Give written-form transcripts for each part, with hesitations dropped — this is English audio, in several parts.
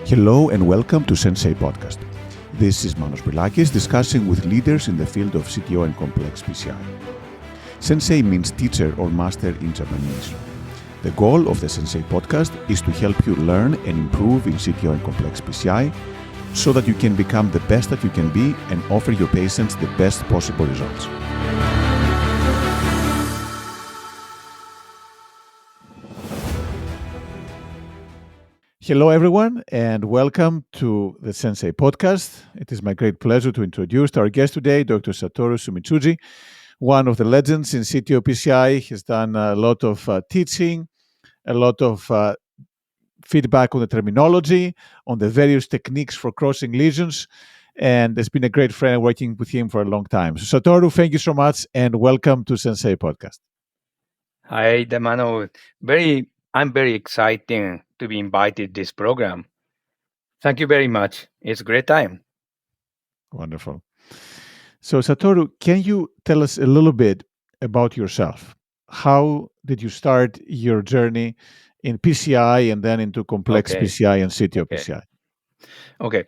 Hello and welcome to Sensei Podcast. This is Manos Brilakis discussing with leaders in the field of CTO and complex PCI. Sensei means teacher or master in Japanese. The goal of the Sensei Podcast is to help you learn and improve in CTO and complex PCI so that you can become the best that you can be and offer your patients the best possible results. Hello, everyone, and welcome to the Sensei Podcast. It is my great pleasure to introduce our guest today, Dr. Satoru Sumitsuji, one of the legends in CTO PCI. He's done a lot of teaching, a lot of feedback on the terminology, on the various techniques for crossing lesions, and it's been a great friend working with him for a long time. So, Satoru, thank you so much, and welcome to Sensei Podcast. Hi, Damano. I'm very excited to be invited to this program. Thank you very much. It's a great time. Wonderful. So, Satoru, can you tell us a little bit about yourself? How did you start your journey in PCI and then into complex Okay. PCI and CTO Okay. PCI? Okay.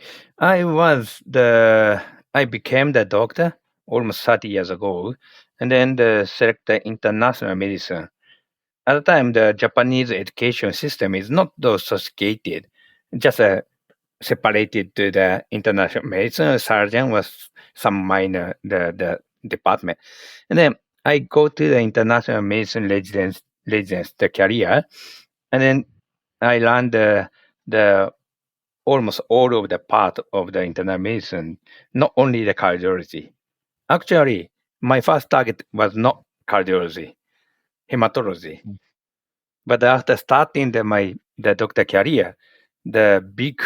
I became the doctor almost 30 years ago, and then selected international medicine. At the time, the Japanese education system is not so sophisticated, just separated to the international medicine surgeon was some minor the department. And then I go to the international medicine residence the career, and then I learned the almost all of the part of the internal medicine, not only the cardiology. Actually, my first target was not cardiology, hematology. But after starting the doctor career, the big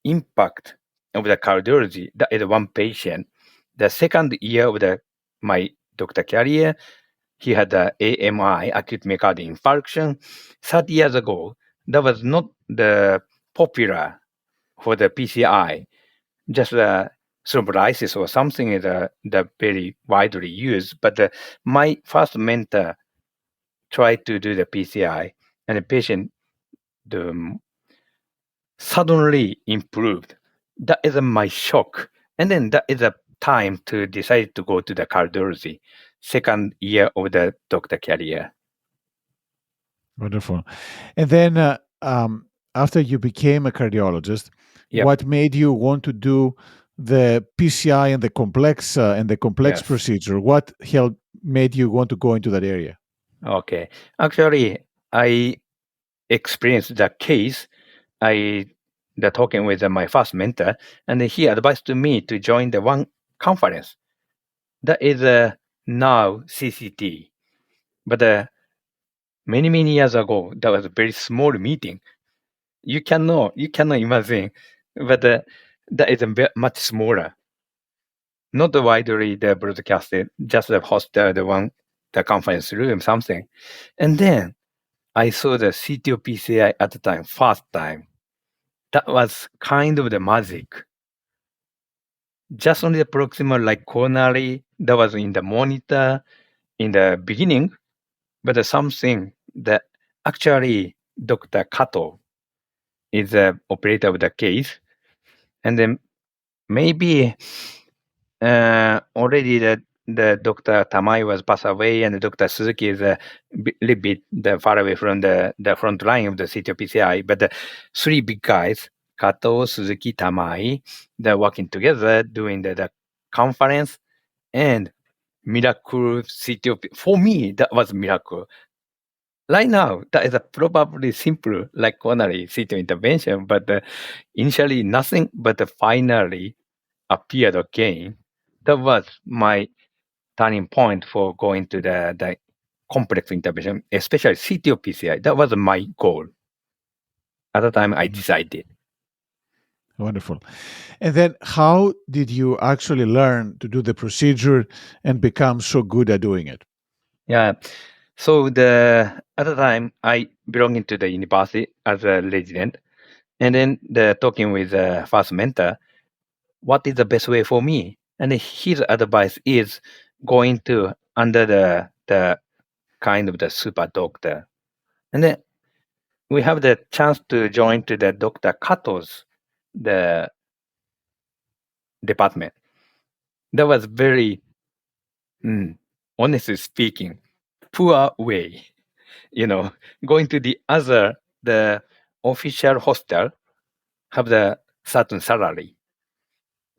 impact of the cardiology, that is one patient. The second year of my doctor career, he had the AMI, acute myocardial infarction. 30 years ago, that was not the popular for the PCI. Just thrombolysis or something is the very widely used. But my first mentor tried to do the PCI, and the patient suddenly improved. That is my shock. And then that is a time to decide to go to the cardiology, second year of the doctor career. Wonderful. And then after you became a cardiologist, Yep. what made you want to do the PCI and the complex Yes. procedure? What made you want to go into that area? Okay. Actually, I experienced the case. The talking with my first mentor, and he advised to me to join the one conference. That is now CCT. But many years ago, that was a very small meeting. You cannot imagine, but that is much smaller. Not widely the broadcasted, just the host the conference room, something. And then I saw the CTO PCI at the time, first time. That was kind of the magic. Just only the proximal, like coronary, that was in the monitor in the beginning, but something that actually Dr. Kato is the operator of the case. And then maybe already the Dr. Tamai was passed away, and Dr. Suzuki is a little bit far away from the front line of the CTO PCI. But the three big guys, Kato, Suzuki, Tamai, they're working together doing the conference and miracle CTO. For me, that was miracle. Right now, that is a probably simple like coronary CTO intervention, but initially nothing, but finally appeared again. That was my turning point for going to the complex intervention, especially CTO PCI. That was my goal. At the time, I decided. Wonderful. And then how did you actually learn to do the procedure and become so good at doing it? Yeah. So at the time, I belonged to the university as a resident, and then talking with the first mentor, what is the best way for me? And his advice is going to under the kind of the super doctor. And then we have the chance to join to the Dr. Kato's the department. That was very, mm, honestly speaking, poor way. You know, going to the official hostel, have the certain salary.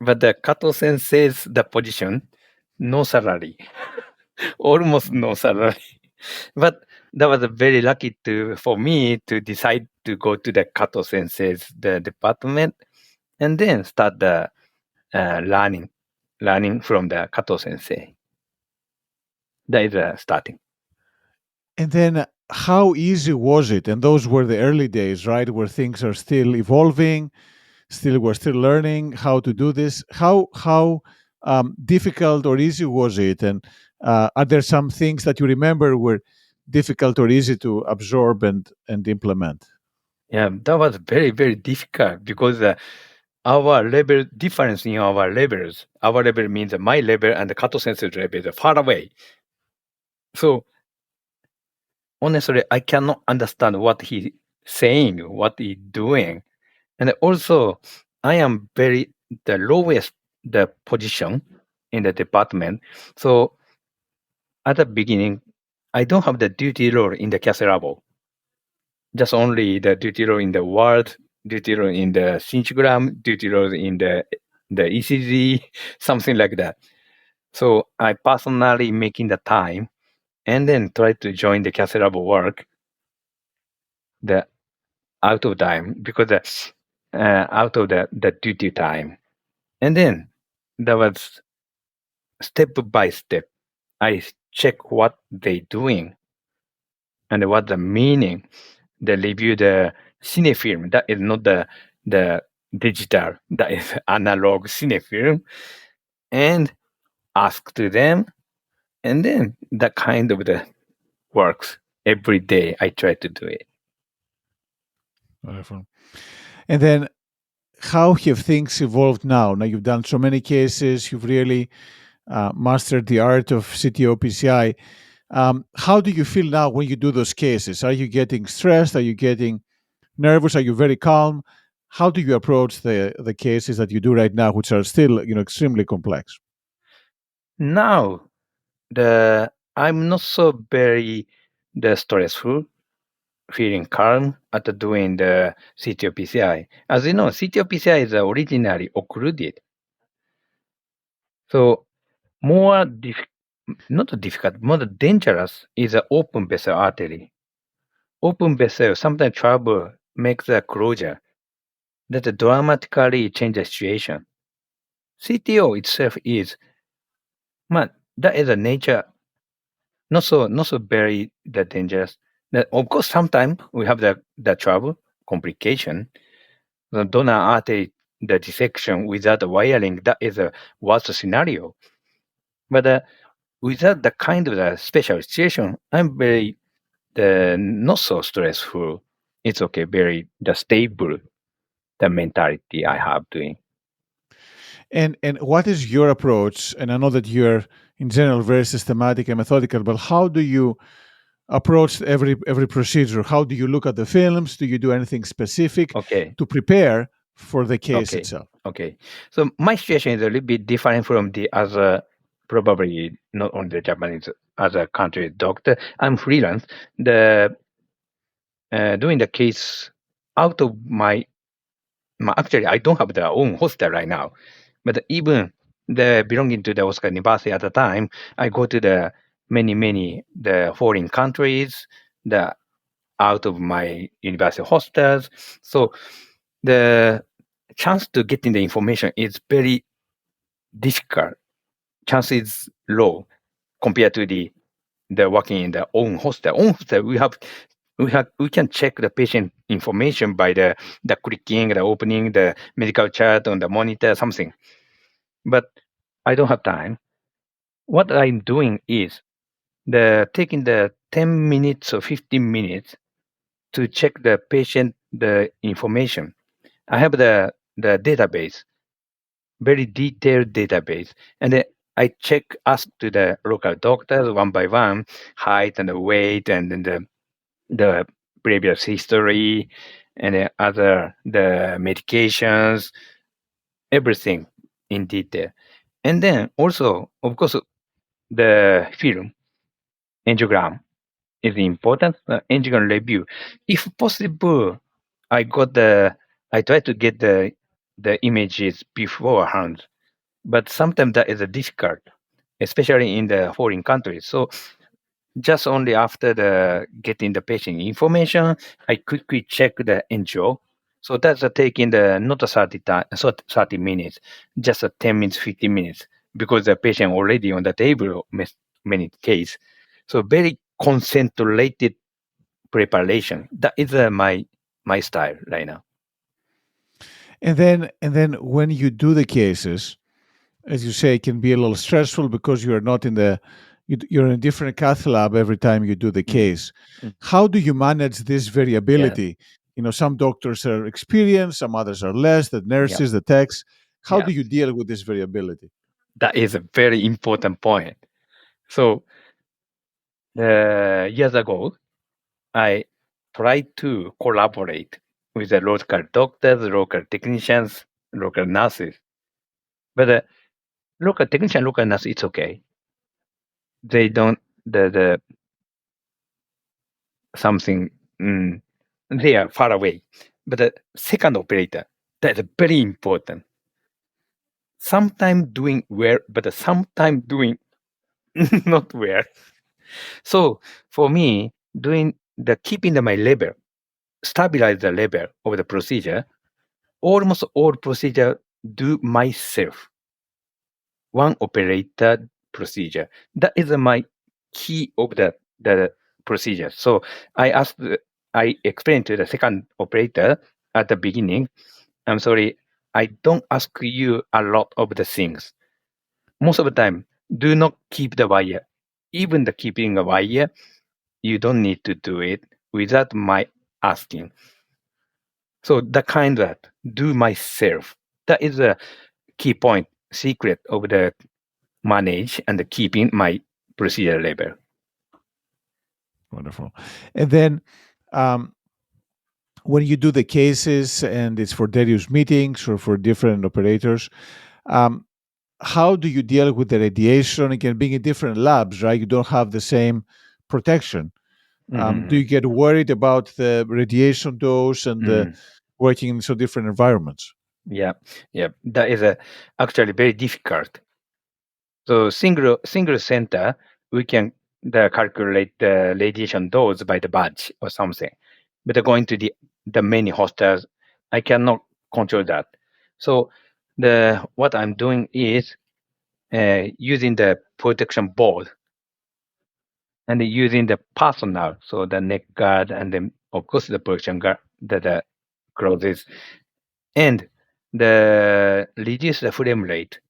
But the Kato sensei's the position, no salary, almost no salary. But that was very lucky for me to decide to go to the Kato sensei's the department and then start the learning from the Kato sensei. That is starting. And then how easy was it? And those were the early days, right? Where things are still evolving, we're still learning how to do this. How difficult or easy was it? And are there some things that you remember were difficult or easy to absorb and implement? Yeah, that was very, very difficult because our level difference in our levels. Our level means my level and the Kato sensei's level is far away. So honestly, I cannot understand what he's saying, what he's doing. And also, I am very the lowest the position in the department. So at the beginning, I don't have the duty role in the CAS level. Just only the duty role in the ward, duty role in the synchrogram, duty role in the ECG, something like that. So I personally making the time and then try to join the CAS level work the out of time because out of the duty time. And then that was step by step. I check what they doing and what the meaning. They review the cinefilm. That is not the digital. That is analog cinefilm. And ask to them. And then that kind of the works every day. I try to do it. Wonderful. And then how have things evolved now? Now you've done so many cases, you've really mastered the art of CTO PCI. How do you feel now when you do those cases? Are you getting stressed? Are you getting nervous? Are you very calm? How do you approach the cases that you do right now, which are still extremely complex? Now the I'm not so very the stressful, feeling calm after doing the CTOPCI. As you know, CTOPCI is originally occluded. So more not difficult, more dangerous is the open vessel artery. Open vessel sometimes trouble makes the closure that dramatically change the situation. CTO itself is, man, that is a nature not so very that dangerous. Of course, sometimes we have the trouble, complication. The donor artery, the dissection without the wiring, that is a worst scenario. But without the kind of the special situation, I'm very not so stressful. It's okay, very the stable the mentality I have doing. And what is your approach? And I know that you're in general very systematic and methodical, but how do you approach every procedure? How do you look at the films? Do you do anything specific Okay, to prepare for the case okay, itself? okay. So my situation is a little bit different from the other, probably not only the Japanese other country doctor. I'm freelance. The doing the case out of actually I don't have their own hostel right now, but even the belonging to the Osaka University at the time, I go to the many the foreign countries, the out of my university hostels. So the chance to getting the information is very difficult. Chance is low compared to the working in the own hostel. Own hostel, we can check the patient information by the clicking, the opening, the medical chart on the monitor, something. But I don't have time. What I'm doing is the taking the 10 minutes or 15 minutes to check the patient the information. I have the database, very detailed database, and then I ask to the local doctors one by one, height and the weight, and then the previous history, and then other the medications, everything in detail. And then also, of course, the film angiogram is important. Angiogram review, if possible, I got the I try to get the images beforehand, but sometimes that is difficult, especially in the foreign countries. So just only after the getting the patient information, I quickly check the intro. So that's taking the not a 30 time, so 30 minutes, just a 10 minutes, 15 minutes, because the patient already on the table many case. So very concentrated preparation. That is my style right now. And then when you do the cases, as you say, it can be a little stressful because you're not in the you're in a different cath lab every time you do the Mm, case. mm. How do you manage this Yeah, variability? Some doctors are experienced, some others are less, the yeah, nurses, the techs. How yeah. do you deal with this variability? That is a very important point. So years ago, I tried to collaborate with the local doctors, local technicians, local nurses. But local technician, local nurse, it's okay. They don't the something. Mm, they are far away. But the second operator, that's very important. Sometimes doing well, but sometimes doing not well. So for me, doing the keeping my level, stabilize the level of the procedure. Almost all procedure do myself. One operator procedure. That is my key of the procedure. So I asked, I explained to the second operator at the beginning, I'm sorry, I don't ask you a lot of the things. Most of the time, do not keep the wire. Even the keeping a wire, you don't need to do it without my asking. So the kind that do myself. That is a key point, secret of the manage and the keeping my procedure level. Wonderful. And then um, when you do the cases and it's for various meetings or for different operators, um, how do you deal with the radiation? Again, being in different labs, right? You don't have the same protection. Do Mhm. you get worried about the radiation dose and the Mm. working in so different environments? Yeah, yeah. That is actually very difficult. So single center, we can calculate the radiation dose by the batch or something. But going to the many hostels, I cannot control that. So the what I'm doing is using the protection board and using the personal, so the neck guard and then of course the protection guard, the clothes, and the reduce the frame rate,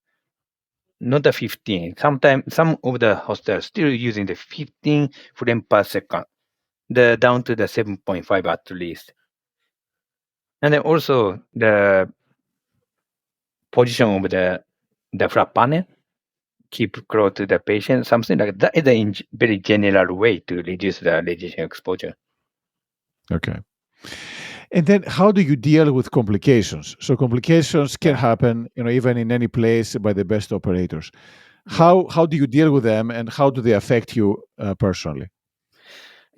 not the 15. Sometimes some of the hostels still using the 15 frame per second, the down to the 7.5 at least. And then also the position of the flap panel, keep close to the patient, something like that is a very general way to reduce the radiation exposure. Okay. And then how do you deal with complications? So complications can Yeah, happen, even in any place by the best operators. yeah, How do you deal with them and how do they affect you personally?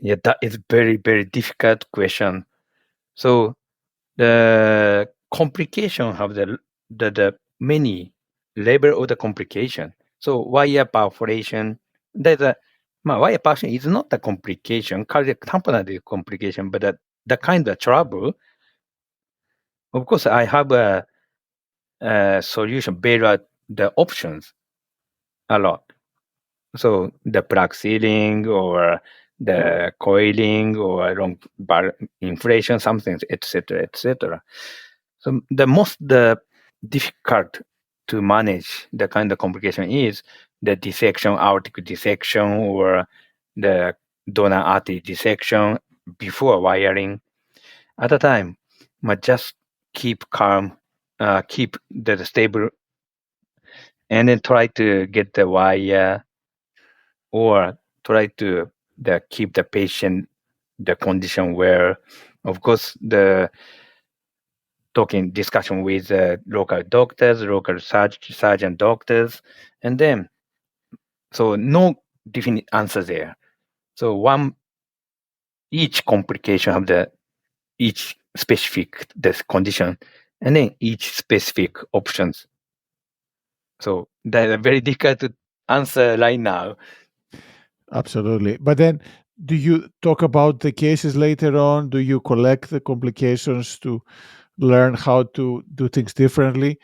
yeah. That is very difficult question. So the complication have the many level of the complication. So wire perforation, there's a wire perforation is not a complication, cardiac tamponade is complication, but the kind of trouble. Of course, I have a solution, better the options a lot. So the plug sealing or the coiling or long bar inflation, something, etc., etc. So the difficult to manage the kind of complication is the dissection, aortic dissection, or the donor artery dissection before wiring. At the time, just keep calm, keep the stable, and then try to get the wire or try to keep the patient the condition well. Of course, the discussion with local doctors, local surgeon doctors, and then so no definite answer there. So each complication have the each specific this condition, and then each specific options. So that are very difficult to answer right now. Absolutely. But then, do you talk about the cases later on? Do you collect the complications to learn how to do things differently?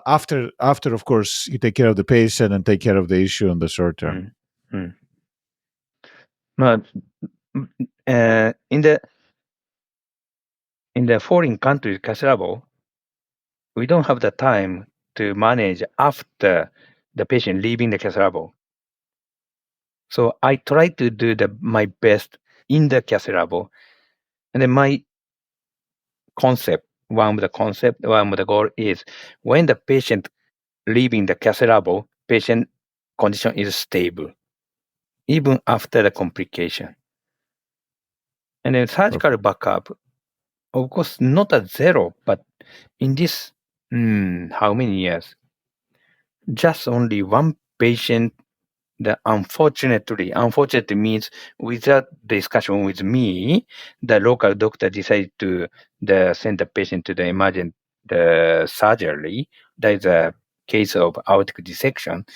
After, of course, you take care of the patient and take care of the issue in the short term. Mm. Mm. But in the foreign countries, cash level, we don't have the time to manage after the patient leaving the cash level. So I try to do my best in the cash level, and then my one of the goal is when the patient leaving the cath lab, patient condition is stable, even after the complication. And then surgical backup, of course, not at zero, but in this, how many years? Just only one patient that unfortunately means without discussion with me, the local doctor decided to send the patient to the emergent surgery. There is a case of aortic dissection,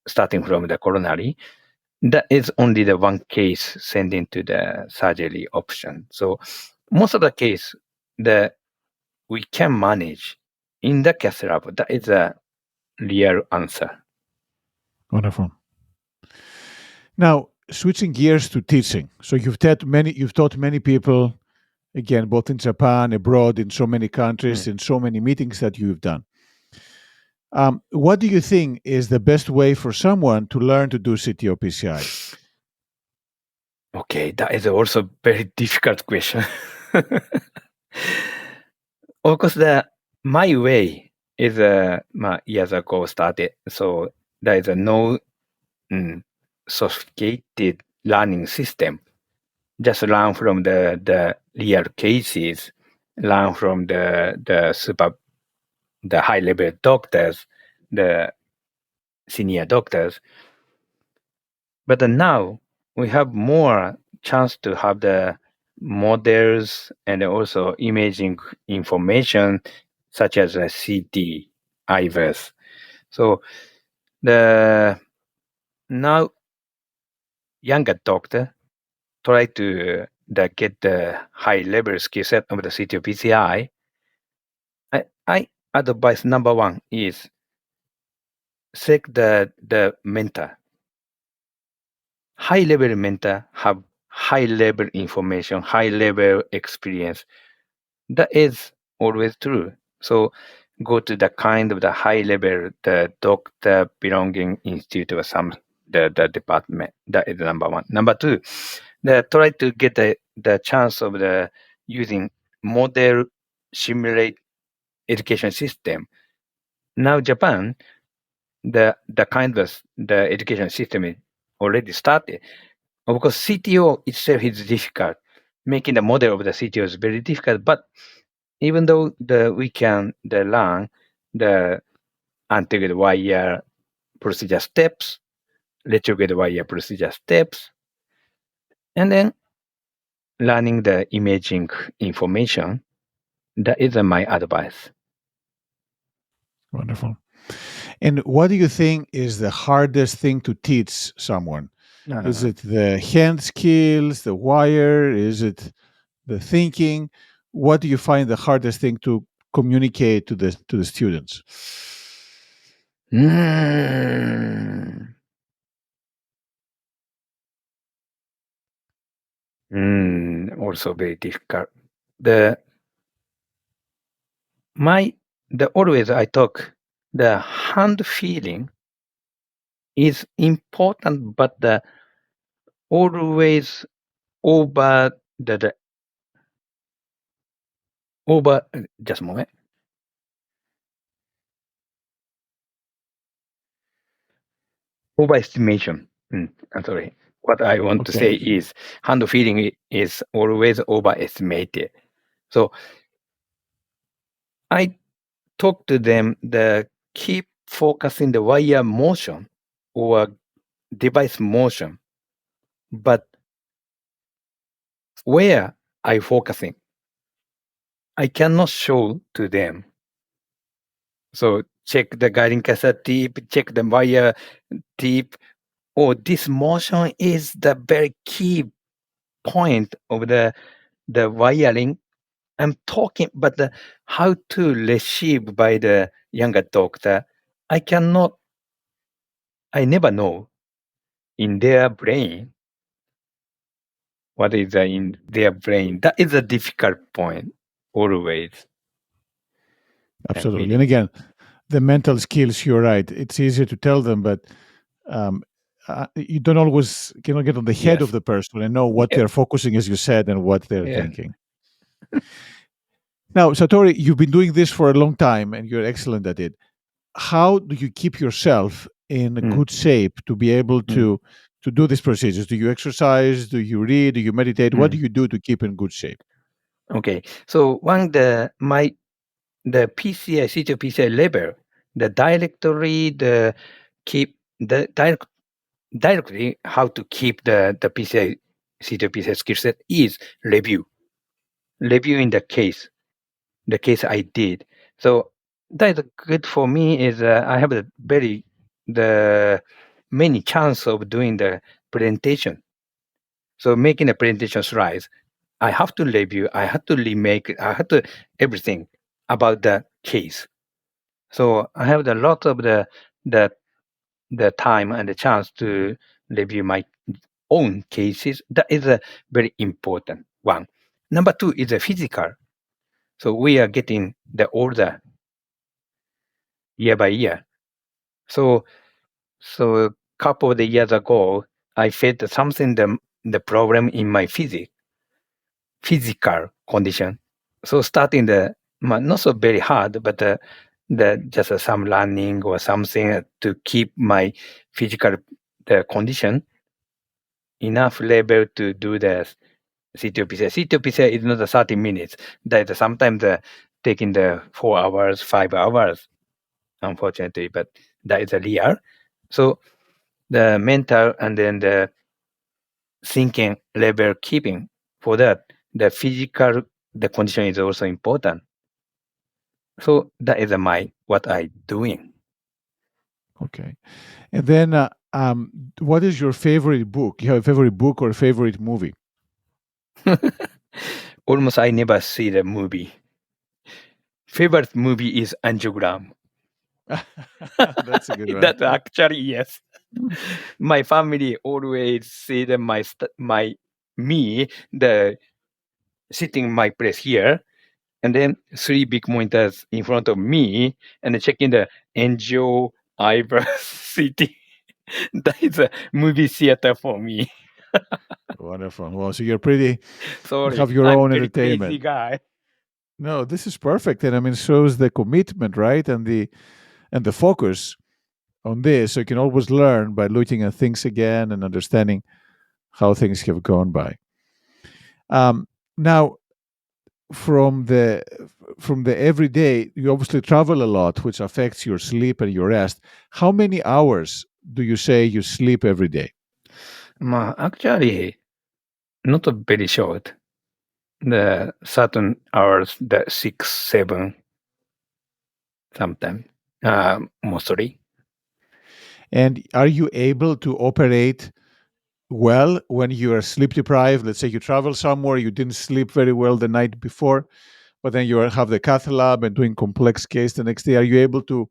starting from the coronary. That is only the one case sending to the surgery option. So most of the case that we can manage in the cath lab, that is a real answer. Wonderful. Now, switching gears to teaching. So you've taught many people, again, both in Japan, abroad, in so many countries, in so many meetings that you've done. What do you think is the best way for someone to learn to do CTO PCI? Okay, that is also a very difficult question. Of course, my way is years ago started. So there is no sophisticated learning system. Just learn from the real cases, learn from the high level doctors, the senior doctors. But now we have more chance to have the models and also imaging information such as a CT, IVES. So the now younger doctor try to get the high level skill set of the CT PCI. I advise number one is seek the mentor. High level mentor have high level information, high level experience. That is always true. So go to the kind of the high level, the doctor belonging institute or some the department. That is number one. Number two, try to get the chance of the using model simulate education system. Now Japan, the kind of the education system is already started. Of course, CTO itself is difficult. Making the model of the CTO is very difficult, but even though we can learn the integrated wire procedure steps, retrograde wire procedure steps, and then learning the imaging information, that is my advice. Wonderful. And what do you think is the hardest thing to teach someone? Is it the hand skills, the wire? Is it the thinking? What do you find the hardest thing to communicate to the students? Also very difficult. The my the always I talk the hand feeling is important, but the always over the over just a moment. Overestimation. I'm sorry. What I want to Okay. say is hand feeling is always overestimated. So I talk to them the keep focusing the wire motion or device motion, but where I focusing, I cannot show to them. So check the guiding cassette tip, check the wire tip. Oh, this motion is the very key point of the wiring. I'm talking, but how to receive by the younger doctor, I cannot, I never know in their brain what is in their brain. That is a difficult point always. I'm Absolutely. And feeling. again, the mental skills, you're right. It's easier to tell them, but um, you don't always cannot get on the head of Yes. the person and know what Yes. they're focusing, as you said, and what they're Yeah. thinking. Now, Satori, you've been doing this for a long time and you're excellent at it. How do you keep yourself in a Mm, good shape to be able mm, to do these procedures? Do you exercise? Do you read? Do you meditate? What do mm. you do to keep in good shape? Okay. So one the PCI C2 PCI level, the directory the keep the directly how to keep the PCI C2 PCI skill set is reviewing the case I did. So that is good for me is I have the many chance of doing the presentation. So making a presentation slides, I have to review, I have to remake, I have to everything about the case. So I have a lot of the the time and the chance to review my own cases. That is a very important one. Number two is a physical. So we are getting the older year by year. So so a couple of the years ago, I felt something the problem in my physical condition. So starting not so very hard, but the just some running or something to keep my physical the condition enough level to do the CTOPCA. CTOPCA is not the 30 minutes. That is sometimes taking the 4 hours, 5 hours, unfortunately, but that is a real. So the mental and then the thinking level keeping for that, the physical the condition is also important. So that is my what I doing. Okay. And then, what is your favorite book? You have a favorite book or a favorite movie? Almost I never see the movie. Favorite movie is Angiogram. That's a good one. That actually yes. My family always see the my me the sitting my place here and then three big monitors in front of me and checking the angel eyebrow city. That is a movie theater for me. Wonderful. Well, so you're pretty, you Sorry, have your I'm own very crazy entertainment. guy. No, this is perfect. And I mean, shows the commitment, right? And the focus on this. So you can always learn by looking at things again and understanding how things have gone by. Now, from the from the everyday, you obviously travel a lot, which affects your sleep and your rest. How many hours do you say you sleep every day? Actually, not a very short. The certain hours, the 6, 7, sometimes, mostly. And are you able to operate well when you are sleep deprived? Let's say you travel somewhere, you didn't sleep very well the night before, but then have the cath lab and doing complex case the next day. Are you able to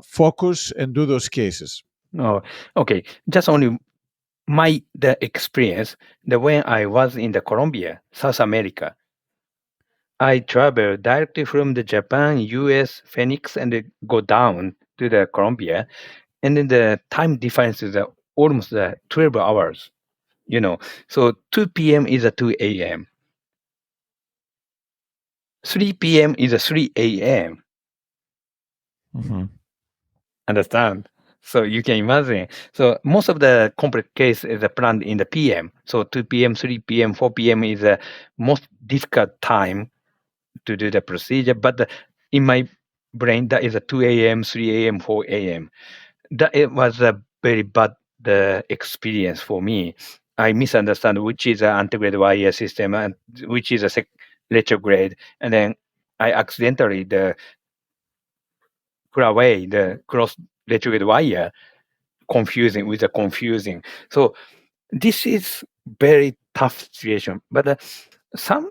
focus and do those cases? Oh, okay. Just only the experience. The when I was in the Colombia, South America, I traveled directly from the Japan, U.S., Phoenix, and go down to the Colombia, and then the time difference is almost 12 hours. You know, so 2 p.m. is a 2 a.m. 3 p.m. is a 3 a.m. Mhm. Understand? So you can imagine. So most of the complex case is planned in the PM. So 2 p.m., 3 p.m., 4 p.m. is the most difficult time to do the procedure. But in my brain, that is a 2 a.m., 3 a.m., 4 a.m. That it was a very bad experience for me. I misunderstand which is an antegrade wire system and which is a retrograde, and then I accidentally put away the cross retrograde wire, confusing with the confusing. So this is very tough situation. But some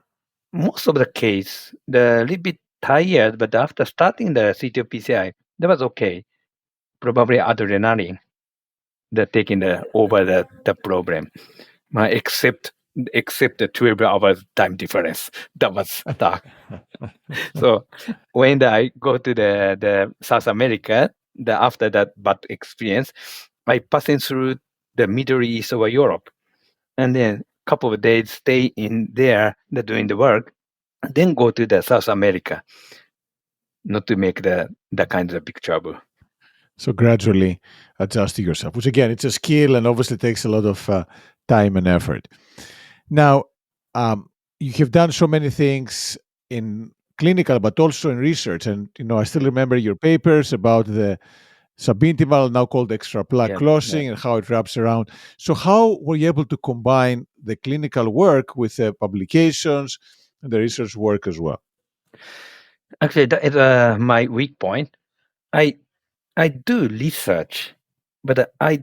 most of the case, the little bit tired, but after starting the CTOPCI, that was okay. Probably adrenaline that taking the over the problem. Except the 12 hours time difference. That was tough. So when I go to the South America, after that bad experience, I passing through the Middle East or Europe, and then couple of days stay in there doing the work, then go to the South America, not to make the kind of big trouble. So gradually adjusting yourself, which again, it's a skill and obviously takes a lot of time and effort. Now, you have done so many things in clinical, but also in research. And, I still remember your papers about the subintimal, now called extra plaque Yeah, yeah. closing, and how it wraps around. So, how were you able to combine the clinical work with the publications and the research work as well? Actually, that is my weak point. I I do research, but I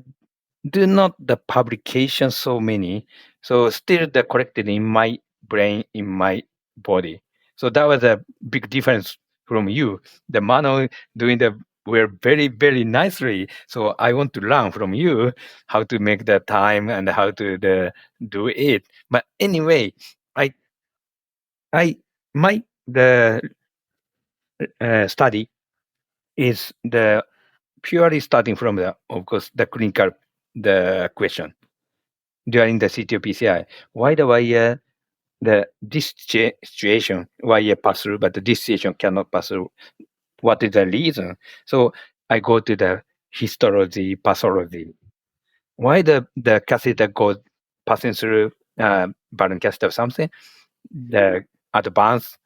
do not the publication so many. So still the collected in my brain, in my body. So that was a big difference from you. The manual doing the were very, very nicely. So I want to learn from you how to make the time and how to do it. But anyway, I I my the study is the purely starting from the of course the clinical the question during the CTOPCI. Why the wire this situation wire pass through, but this situation cannot pass through? What is the reason? So I go to the histology, pathology. Why the catheter goes passing through balloon catheter or something? The advance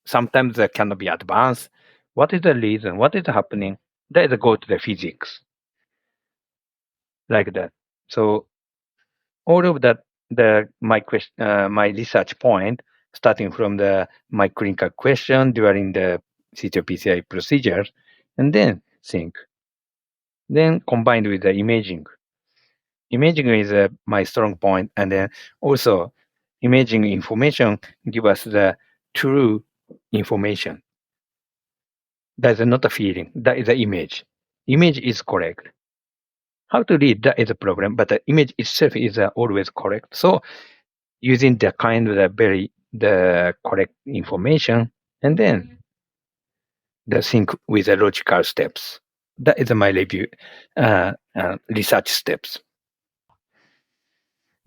sometimes that cannot be advanced. What is the reason? What is happening? That is go to the physics like that. So all of that my question my research point starting from the my clinical question during the CTOPCI procedures and then think then combined with the imaging is my strong point and then also imaging information give us the true information. That is not a feeling, that is an image is correct. How to read that is a problem, but the image itself is always correct. So using the kind of the correct information and then the sync with the logical steps. That is my review research steps.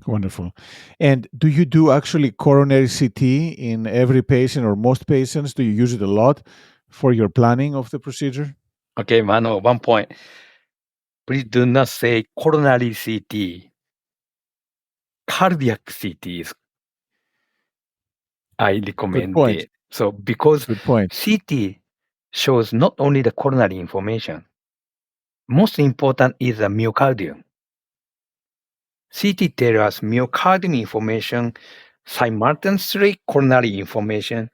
Wonderful. And do you do actually coronary CT in every patient or most patients? Do you use it a lot for your planning of the procedure? Okay, Mano, one point. Please do not say coronary CT. Cardiac CT is I Good recommend point. it. So because Good point. CT shows not only the coronary information, most important is the myocardium. CT tells us myocardium information, simultaneously coronary information,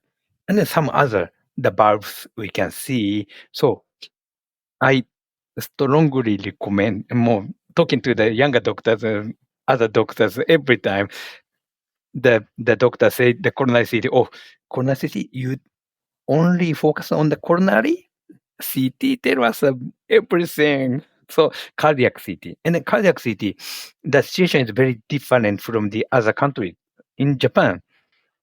and then some other the valves we can see. So I strongly recommend more talking to the younger doctors and other doctors every time. The doctor say the coronary CT. Oh, coronary CT, you only focus on the coronary CT. Tell us everything. So cardiac CT and then cardiac CT, the situation is very different from the other country. In Japan,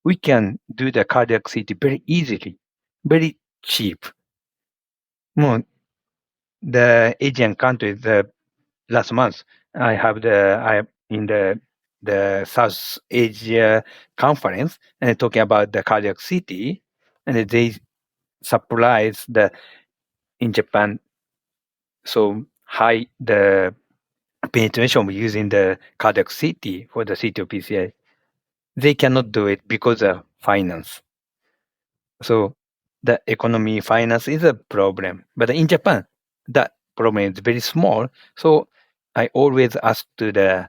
we can do the cardiac CT very easily, very cheap. More the Asian countries, the last month, I in the South Asia conference and talking about the cardiac CT, and they surprised the in Japan so high the penetration using the cardiac CT for the CT PCI. They cannot do it because of finance. So the economy finance is a problem. But in Japan, that problem is very small. So I always ask to the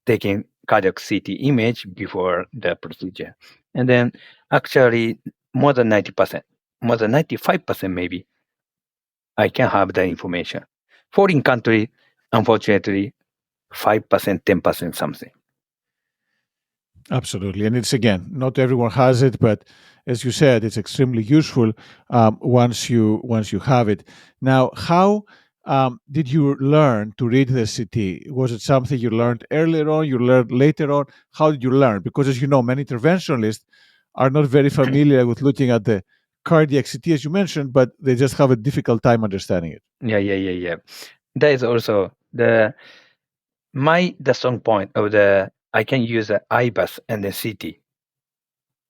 taking cardiac CT image before the procedure. And then actually more than 90%, more than 95% maybe, I can have the information. Foreign country, unfortunately, 5%, 10% something. Absolutely. And it's again, not everyone has it, but as you said, it's extremely useful once you have it. Now, how did you learn to read the CT? Was it something you learned earlier on? You learned later on? How did you learn? Because as you know, many interventionalists are not very familiar with looking at the cardiac CT, as you mentioned, but they just have a difficult time understanding it. Yeah. That is also the strong point of the I can use the IBUS and the CT.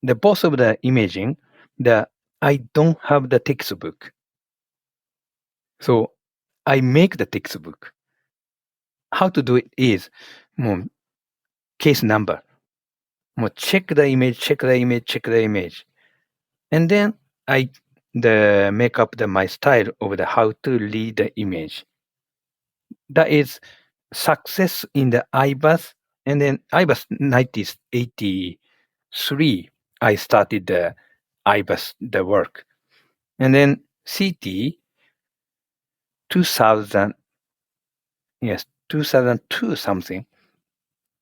The both of the imaging, the I don't have the textbook. So I make the textbook. How to do it is もう case number. もう check the image, check the image, check the image. And then I make up my style of the how to read the image. That is success in the IBUS. And then IBUS 1983, I started the IBUS, the work. And then CT 2000, yes, 2002 something,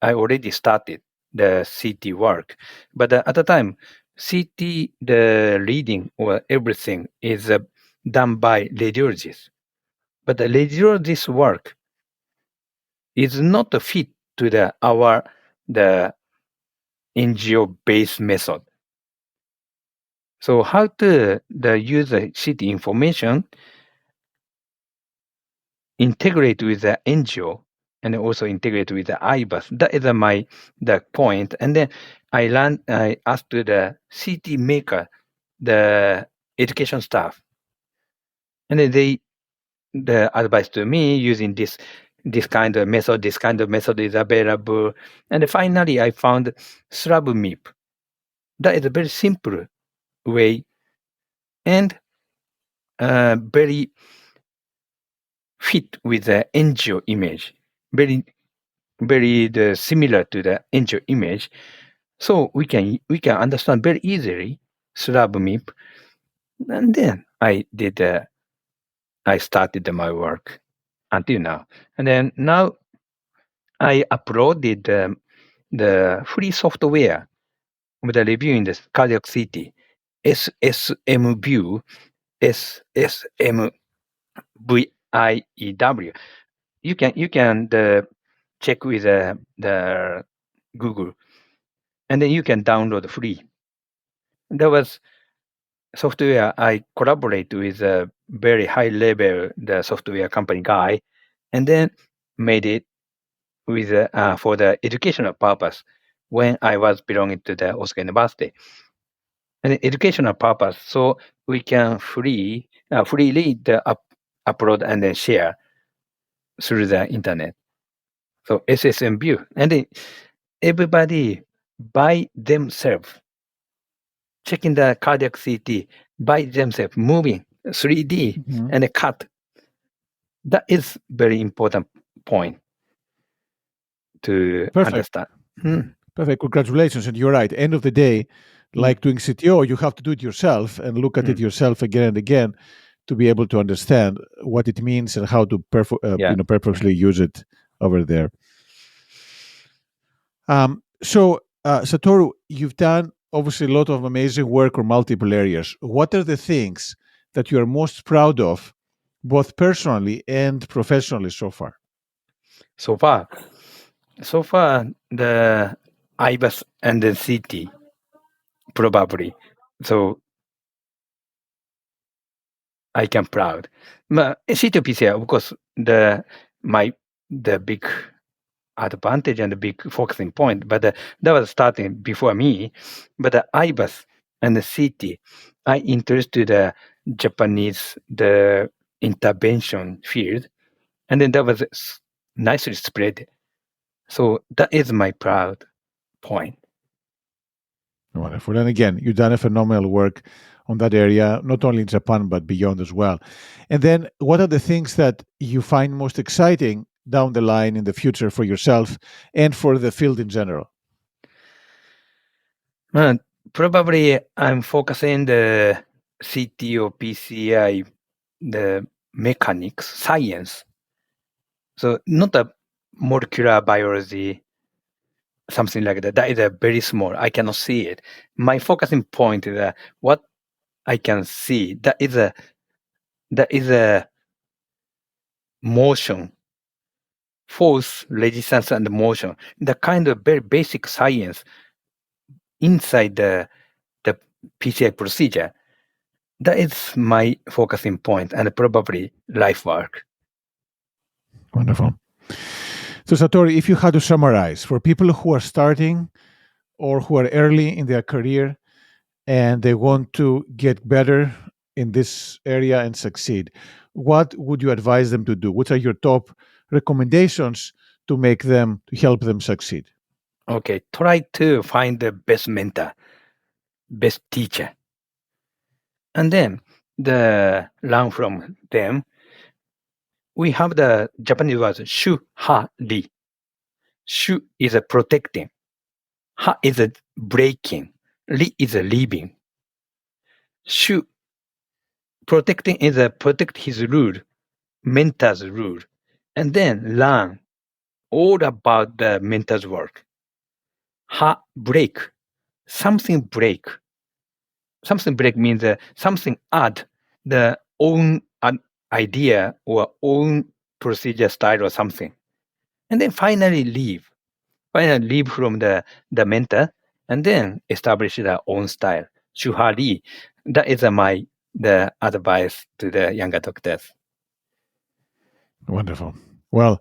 I already started the CT work. But at the time, CT, the reading or everything is done by radiologists. But the radiologist work is not a fit to the NGO based method. So how to use the CT information, integrate with the NGO, and also integrate with the IBUS. That is the point. And then I asked to the CT maker, the education staff, and then the advice to me using this kind of method. This kind of method is available, and finally I found SLAB-MIP. That is a very simple way and very fit with the NGO image. Very similar to the NGO image. So we can understand very easily SLAB-MIP. And then I started my work until now. And then now I uploaded the free software with the reviewing the cardiac CT, SSM View, SSM VIEW. You can check with the Google, and then you can download free. There was software I collaborate with a very high level the software company guy, and then made it with for the educational purpose when I was belonging to the Osaka University. And educational purpose, so we can freely upload and then share through the internet. So SSM view, and then everybody by themselves checking the cardiac CT by themselves, moving 3D Mhm. and a cut. That is very important point to Perfect. understand. Hmm. Perfect. Congratulations. And you're right. End of the day, like doing CTO, you have to do it yourself and look at it Mm. yourself again and again to be able to understand what it means and how to Yeah. purposely use it over there. Satoru, you've done obviously a lot of amazing work on multiple areas. What are the things that you are most proud of, both personally and professionally so far? So far, the IBUS and the CT probably. So I can proud. But CT PCI, of course, the big advantage and the big focusing point, but that was starting before me. But the IBUS and the CT, I introduced to the Japanese intervention field, and then that was nicely spread. So that is my proud point. Wonderful. And again, you've done a phenomenal work on that area, not only in Japan, but beyond as well. And then, what are the things that you find most exciting down the line in the future for yourself and for the field in general? Probably I'm focusing the CTO, PCI, the mechanics, science. So not a molecular biology, something like that. That is a very small. I cannot see it. My focusing point is what I can see. That is a motion, force, resistance, and motion. The kind of very basic science inside the PCI procedure. That is my focusing point and probably life work. Wonderful. So, Satori, if you had to summarize for people who are starting or who are early in their career and they want to get better in this area and succeed, what would you advise them to do? What are your top recommendations to help them succeed? Okay, try to find the best mentor, best teacher, and then learn from them. We have the Japanese word shu ha ri. Shu is a protecting, ha is a breaking, ri is a leaving. Shu protecting is a protect his rule, mentor's rule, and then learn all about the mentor's work. Ha break, something break. Something break means something add the own idea or own procedure style or something, and then finally leave. Finally leave from the mentor, and then establish their own style. Shuhari. That is my the advice to the younger doctors. Wonderful. Well,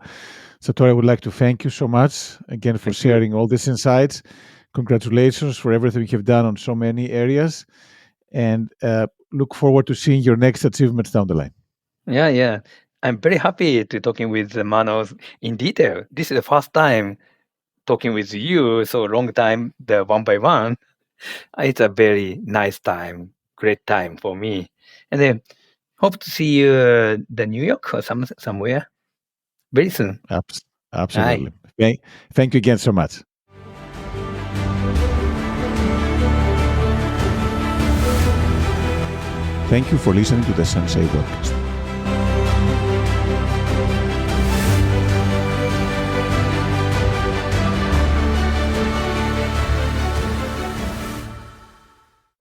Satori, I would like to thank you so much again for Thank you. sharing all these insights. Congratulations for everything you've done on so many areas, and look forward to seeing your next achievements down the line. Yeah. I'm very happy to talking with Manos in detail. This is the first time talking with you, so long time, the one by one. It's a very nice time, great time for me. And then hope to see you the New York or somewhere very soon. Hi. Absolutely. Thank you again so much. Thank you for listening to the Sensei podcast.